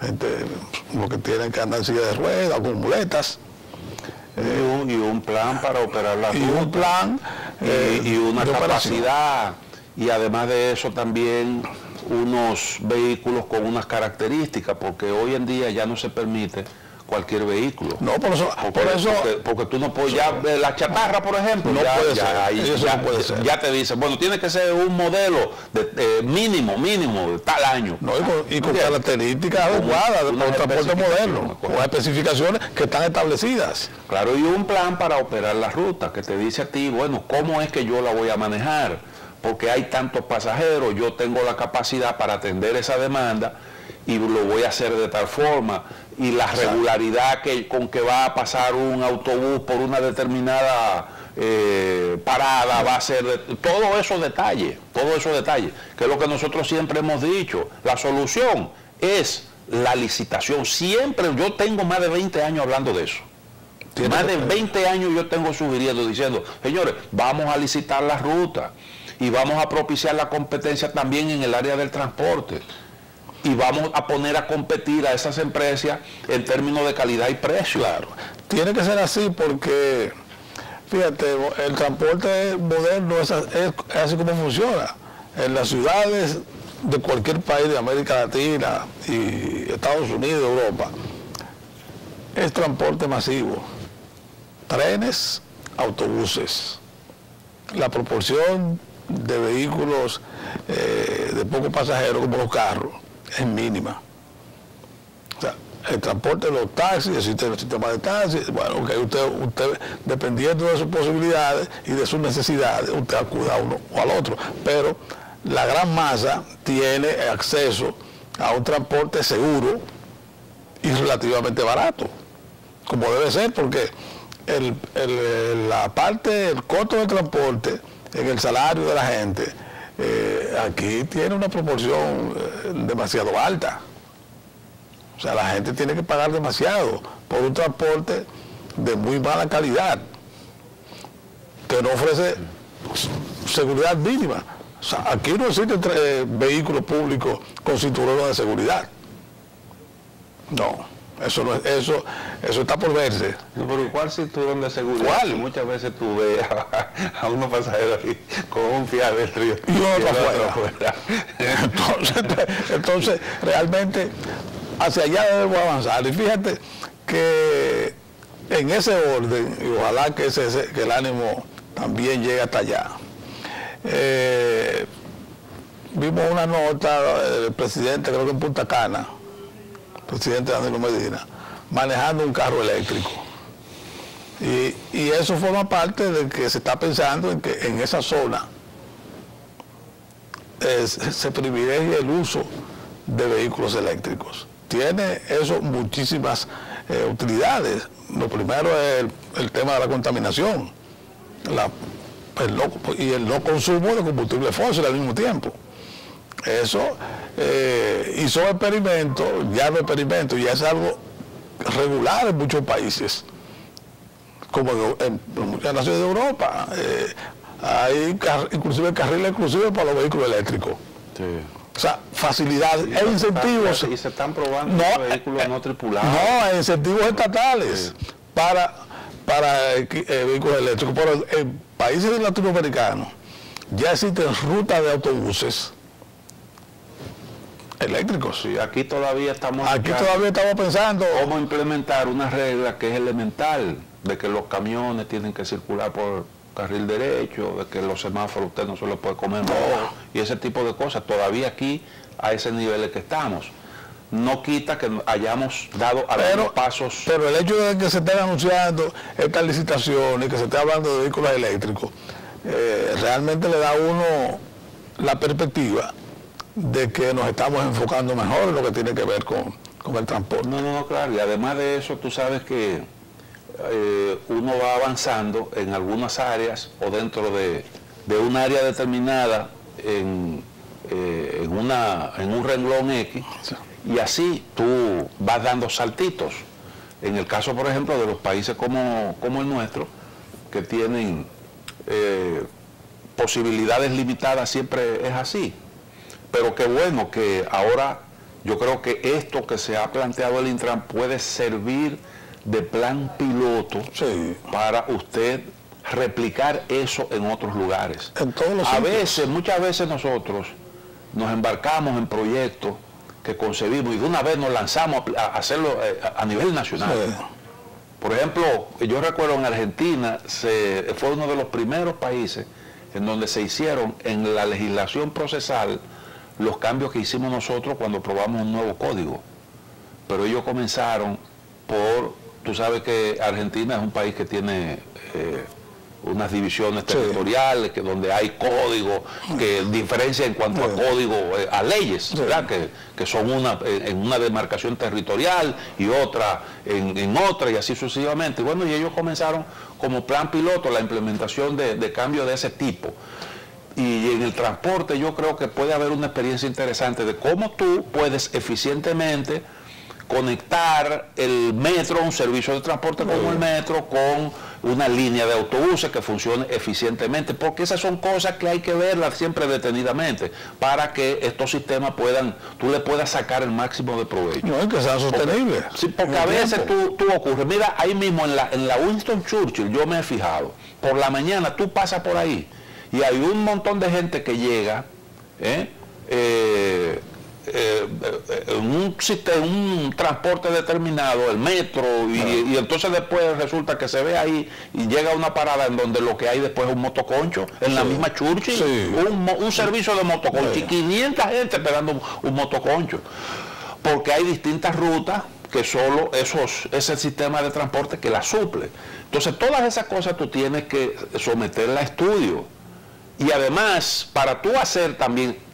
gente lo que tienen que andar en silla de ruedas o con muletas. Y un plan para operar la ruta. Y un plan y una capacidad. Y además de eso también unos vehículos con unas características, porque hoy en día ya no se permite cualquier vehículo. No, por eso... Porque tú no puedes, ya la chatarra, por ejemplo, no puede ser, ahí, no puede ser. Ya te dicen, bueno, tiene que ser un modelo de mínimo, de tal año. No, y con características adecuadas de un transporte moderno, con especificaciones que están establecidas. Claro, y un plan para operar la ruta que te dice a ti, bueno, ¿cómo es que yo la voy a manejar? Porque hay tantos pasajeros, yo tengo la capacidad para atender esa demanda y lo voy a hacer de tal forma, y la regularidad con que va a pasar un autobús por una determinada parada va a ser todos esos detalles, que es lo que nosotros siempre hemos dicho. La solución es la licitación. Siempre, yo tengo más de 20 años hablando de eso. Más de 20 años yo tengo sugiriendo, diciendo, señores, vamos a licitar la ruta y vamos a propiciar la competencia también en el área del transporte. Y vamos a poner a competir a esas empresas en términos de calidad y precio. Claro, tiene que ser así porque, fíjate, el transporte moderno es así como funciona. En las ciudades de cualquier país de América Latina y Estados Unidos, Europa, es transporte masivo. Trenes, autobuses. La proporción de vehículos de pocos pasajeros como los carros es mínima. O sea, el transporte de los taxis, existe el sistema de taxis, bueno, que usted dependiendo de sus posibilidades y de sus necesidades, usted acude a uno o al otro, pero la gran masa tiene acceso a un transporte seguro y relativamente barato, como debe ser, porque el costo del transporte en el salario de la gente, aquí tiene una proporción demasiado alta. O sea, la gente tiene que pagar demasiado por un transporte de muy mala calidad, que no ofrece seguridad mínima. O sea, aquí no existen vehículos públicos con cinturones de seguridad. No, eso está por verse. No, pero ¿cuál cinturón de seguridad? ¿Cuál? Muchas veces tú ves a unos pasajeros aquí con un fiadero y otro afuera. Entonces, realmente, hacia allá debemos avanzar. Y fíjate que en ese orden, y ojalá que el ánimo también llegue hasta allá. Vimos una nota del presidente, creo que en Punta Cana, presidente Danilo Medina, manejando un carro eléctrico. Y eso forma parte de que se está pensando en que en esa zona se privilegie el uso de vehículos eléctricos. Tiene eso muchísimas utilidades. Lo primero es el tema de la contaminación y el no consumo de combustible fósil al mismo tiempo. Eso hizo experimentos, ya es algo regular en muchos países, como en muchas naciones de Europa. Hay inclusive carriles exclusivos para los vehículos eléctricos. Sí. O sea, facilidades e incentivos. Y se están probando vehículos no tripulados. No, incentivos estatales para vehículos eléctricos. Pero en países latinoamericanos ya existen rutas de autobuses eléctricos. Sí, aquí todavía estamos pensando cómo implementar una regla que es elemental, de que los camiones tienen que circular por carril derecho, de que los semáforos usted no se los puede comer, y ese tipo de cosas. Todavía aquí, a ese nivel que estamos, no quita que hayamos dado algunos pasos. Pero el hecho de que se estén anunciando estas licitaciones, que se esté hablando de vehículos eléctricos, realmente le da a uno la perspectiva de que nos estamos enfocando mejor en lo que tiene que ver con el transporte. No, claro, y además de eso, tú sabes que uno va avanzando en algunas áreas o dentro de un área determinada en un renglón X, y así tú vas dando saltitos. En el caso, por ejemplo, de los países como el nuestro, que tienen posibilidades limitadas, siempre es así. Pero qué bueno que ahora yo creo que esto que se ha planteado el Intran puede servir de plan piloto para usted replicar eso en otros lugares. En todos los sitios. Muchas veces nosotros nos embarcamos en proyectos que concebimos y de una vez nos lanzamos a hacerlo a nivel nacional. Sí. Por ejemplo, yo recuerdo en Argentina, fue uno de los primeros países en donde se hicieron en la legislación procesal los cambios que hicimos nosotros cuando aprobamos un nuevo código. Pero ellos comenzaron tú sabes que Argentina es un país que tiene unas divisiones territoriales, que donde hay códigos, que diferencia en cuanto a código, a leyes, ¿verdad? Que son en una demarcación territorial y otra en otra y así sucesivamente. Bueno, y ellos comenzaron como plan piloto la implementación de cambios de ese tipo. Y en el transporte yo creo que puede haber una experiencia interesante de cómo tú puedes eficientemente conectar el metro, un servicio de transporte como el metro, con una línea de autobuses que funcione eficientemente, porque esas son cosas que hay que verlas siempre detenidamente para que estos sistemas tú le puedas sacar el máximo de provecho. No, es que sean sostenibles. Sí, porque a veces tú ocurre, mira, ahí mismo en la Winston Churchill, yo me he fijado, por la mañana tú pasas por ahí y hay un montón de gente que llega, un transporte determinado, el metro, y entonces después resulta que se ve ahí y llega a una parada en donde lo que hay después es un motoconcho, en la misma Churchill, un servicio de motoconcho, y 500 gente esperando un motoconcho, porque hay distintas rutas que solo ese sistema de transporte que la suple. Entonces todas esas cosas tú tienes que someterla a estudio. Y además, para tú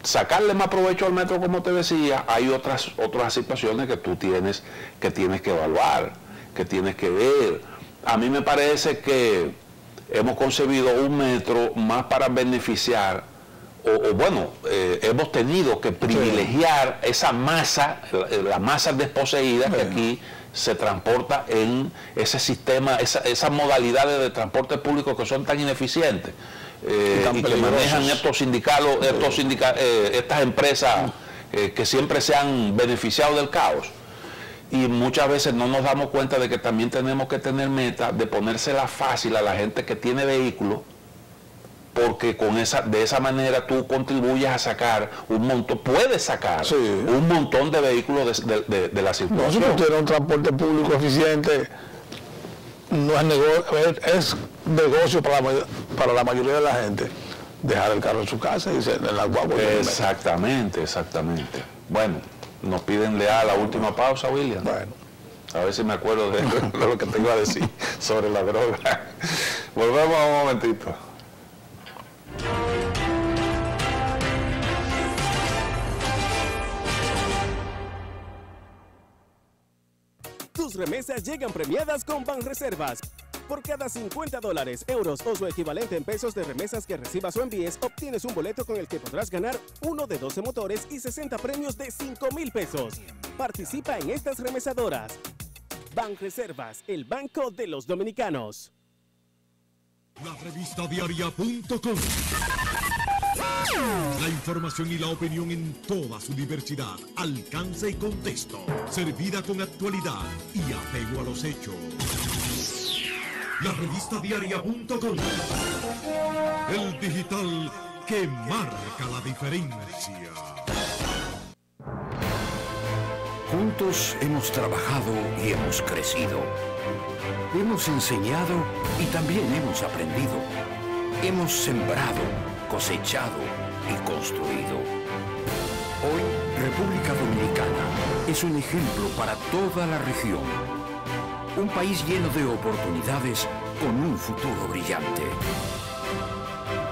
sacarle más provecho al metro, como te decía, hay otras situaciones que tú tienes que evaluar, que tienes que ver. A mí me parece que hemos concebido un metro más para beneficiar, hemos tenido que privilegiar esa masa, la masa desposeída que aquí se transporta en ese sistema, esas modalidades de transporte público que son tan ineficientes. Y que manejan estos sindicatos, estas empresas que siempre se han beneficiado del caos. Y muchas veces no nos damos cuenta de que también tenemos que tener meta de ponérsela fácil a la gente que tiene vehículos, porque de esa manera tú contribuyes a sacar puedes sacar un montón de vehículos de la circulación. No, si tú tienes un transporte público eficiente, no es negocio para la mayoría de la gente dejar el carro en su casa y en la guagua. Exactamente. Bueno, nos piden leer la última pausa, William. Bueno. A ver si me acuerdo de lo que te iba a decir sobre la droga. Volvemos un momentito. Tus remesas llegan premiadas con Banreservas. Por cada $50, euros o su equivalente en pesos de remesas que recibas o envíes, obtienes un boleto con el que podrás ganar uno de 12 motores y 60 premios de 5,000 pesos. Participa en estas remesadoras. Banreservas, el banco de los dominicanos. La revista diaria.com. La información y la opinión en toda su diversidad, alcance y contexto, servida con actualidad y apego a los hechos. La revista diaria.com. El digital que marca la diferencia. Juntos hemos trabajado y hemos crecido. Hemos enseñado y también hemos aprendido. Hemos sembrado, cosechado y construido. Hoy, República Dominicana es un ejemplo para toda la región. Un país lleno de oportunidades con un futuro brillante.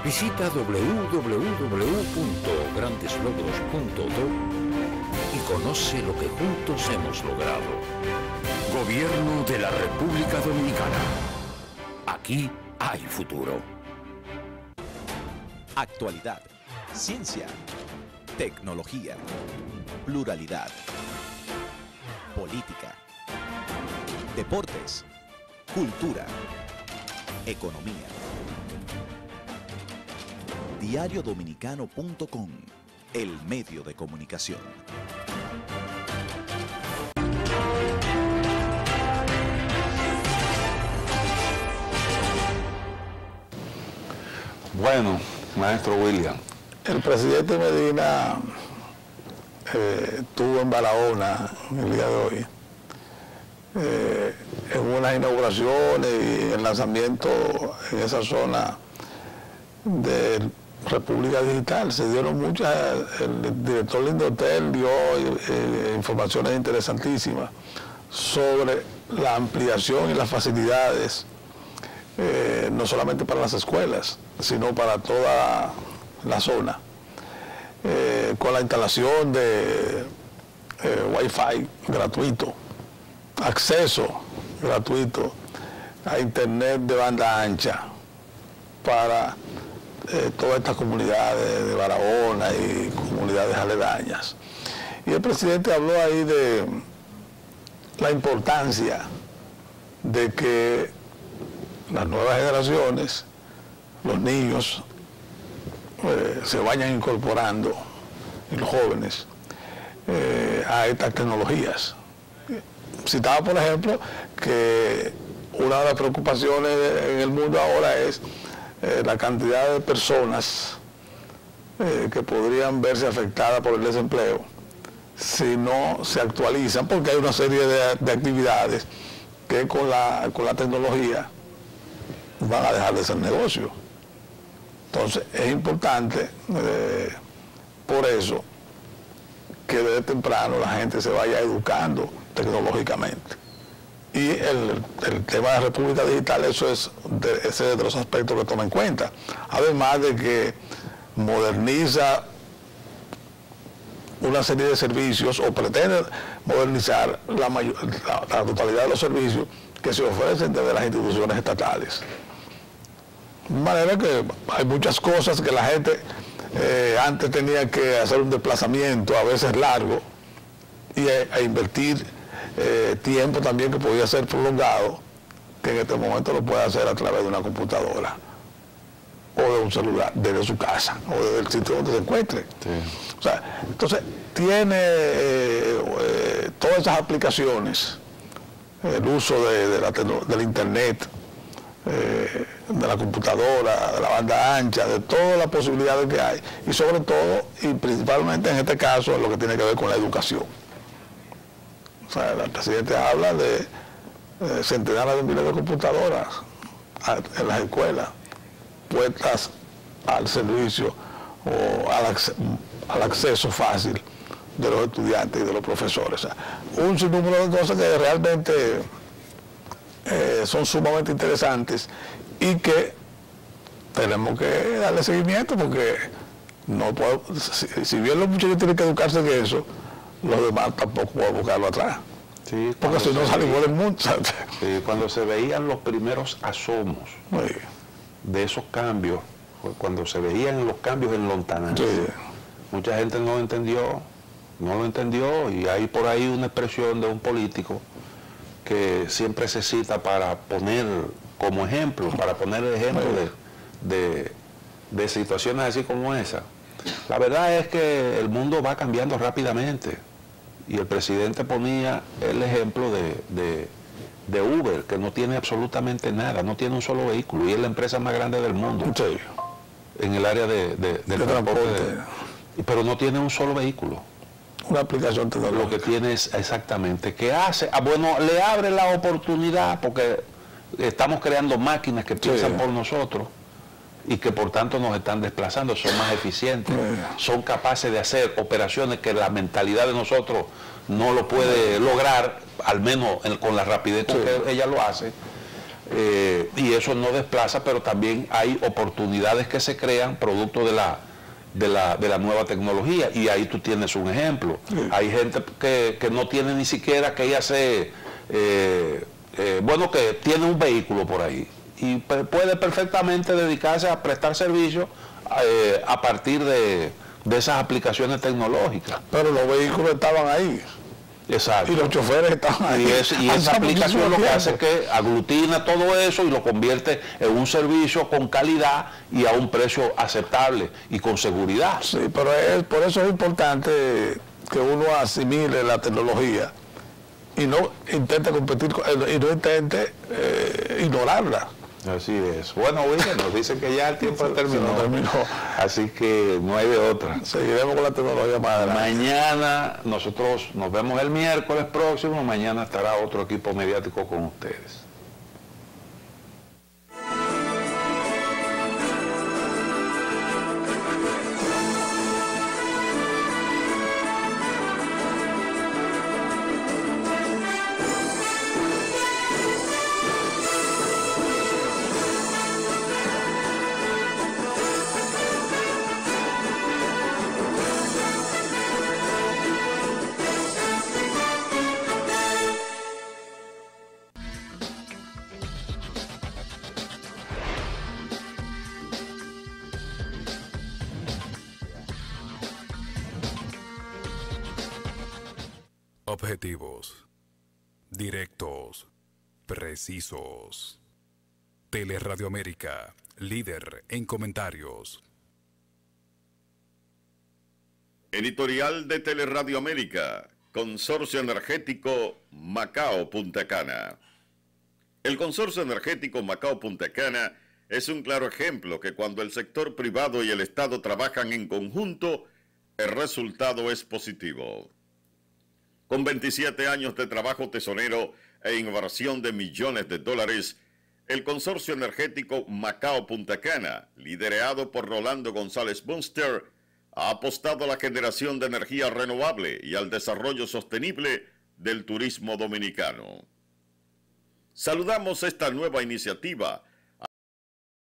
Visita www.grandeslogros.do y conoce lo que juntos hemos logrado. Gobierno de la República Dominicana. Aquí hay futuro. Actualidad, ciencia, tecnología, pluralidad, política, deportes, cultura, economía. Diariodominicano.com, el medio de comunicación. Bueno, maestro William. El presidente Medina estuvo en Barahona el día de hoy, en unas inauguraciones y el lanzamiento en esa zona de República Digital. Se dieron muchas, el director del Indotel dio informaciones interesantísimas sobre la ampliación y las facilidades, no solamente para las escuelas, sino para toda la zona, con la instalación de Wi-Fi gratuito, acceso gratuito a internet de banda ancha para todas estas comunidades de Barahona y comunidades aledañas. Y el presidente habló ahí de la importancia de que las nuevas generaciones, los niños, se vayan incorporando, y los jóvenes, a estas tecnologías. Citaba, por ejemplo, que una de las preocupaciones en el mundo ahora es la cantidad de personas que podrían verse afectadas por el desempleo si no se actualizan, porque hay una serie de actividades que con la tecnología van a dejar de ser negocio. Entonces es importante, por eso, que desde temprano la gente se vaya educando tecnológicamente. Y el tema de la República Digital, ese es de los aspectos que toma en cuenta. Además de que moderniza una serie de servicios, o pretende modernizar la totalidad de los servicios que se ofrecen desde las instituciones estatales. De manera que hay muchas cosas que la gente antes tenía que hacer un desplazamiento, a veces largo, y a invertir tiempo también que podía ser prolongado, que en este momento lo puede hacer a través de una computadora o de un celular, desde su casa o desde el sitio donde se encuentre. Sí. O sea, entonces tiene todas esas aplicaciones, el uso del internet, de la computadora, de la banda ancha, de todas las posibilidades que hay, y sobre todo, y principalmente en este caso, es lo que tiene que ver con la educación. O sea, el presidente habla de centenares de miles de computadoras en las escuelas, puestas al servicio o al acceso fácil de los estudiantes y de los profesores. O sea, un sinnúmero de cosas que realmente son sumamente interesantes y que tenemos que darle seguimiento, porque no puedo, si bien los muchachos tienen que educarse en eso, los demás tampoco pueden buscarlo atrás. Sí, porque si no salimos del mundo. Sí, cuando se veían los primeros asomos de esos cambios, cuando se veían los cambios en lontananza, mucha gente no lo entendió, y hay por ahí una expresión de un político que siempre se cita para poner como ejemplo, para poner el ejemplo de situaciones así como esa. La verdad es que el mundo va cambiando rápidamente, y el presidente ponía el ejemplo de Uber, que no tiene absolutamente nada, no tiene un solo vehículo, y es la empresa más grande del mundo en el área del transporte, pero no tiene un solo vehículo. Una aplicación tecnológica. Lo que tiene es exactamente, ¿qué hace? Bueno, le abre la oportunidad, porque estamos creando máquinas que piensan por nosotros y que por tanto nos están desplazando, son más eficientes, son capaces de hacer operaciones que la mentalidad de nosotros no lo puede lograr, al menos con la rapidez con que ella lo hace, y eso no desplaza, pero también hay oportunidades que se crean producto de la nueva tecnología, y ahí tú tienes un ejemplo. Hay gente que no tiene ni siquiera que irse, bueno, que tiene un vehículo por ahí, y puede perfectamente dedicarse a prestar servicios a partir de esas aplicaciones tecnológicas. Pero los vehículos estaban ahí. Exacto. Y los choferes estaban ahí. Y esa aplicación lo que hace es que aglutina todo eso y lo convierte en un servicio con calidad y a un precio aceptable y con seguridad. Sí, pero por eso es importante que uno asimile la tecnología y no intente competir y no intente ignorarla. Así es. Bueno, William, nos dicen que ya el tiempo terminó. Así que no hay de otra. Seguiremos con la tecnología más adelante. Mañana nosotros nos vemos el miércoles próximo. Mañana estará otro equipo mediático con ustedes. Objetivos, directos, precisos. Teleradio América, líder en comentarios. Editorial de Teleradio América, Consorcio Energético Macao Punta Cana. El Consorcio Energético Macao Punta Cana es un claro ejemplo que cuando el sector privado y el Estado trabajan en conjunto, el resultado es positivo. Con 27 años de trabajo tesonero e inversión de millones de dólares, el Consorcio Energético Macao Punta Cana, liderado por Rolando González Bunster, ha apostado a la generación de energía renovable y al desarrollo sostenible del turismo dominicano. Saludamos esta nueva iniciativa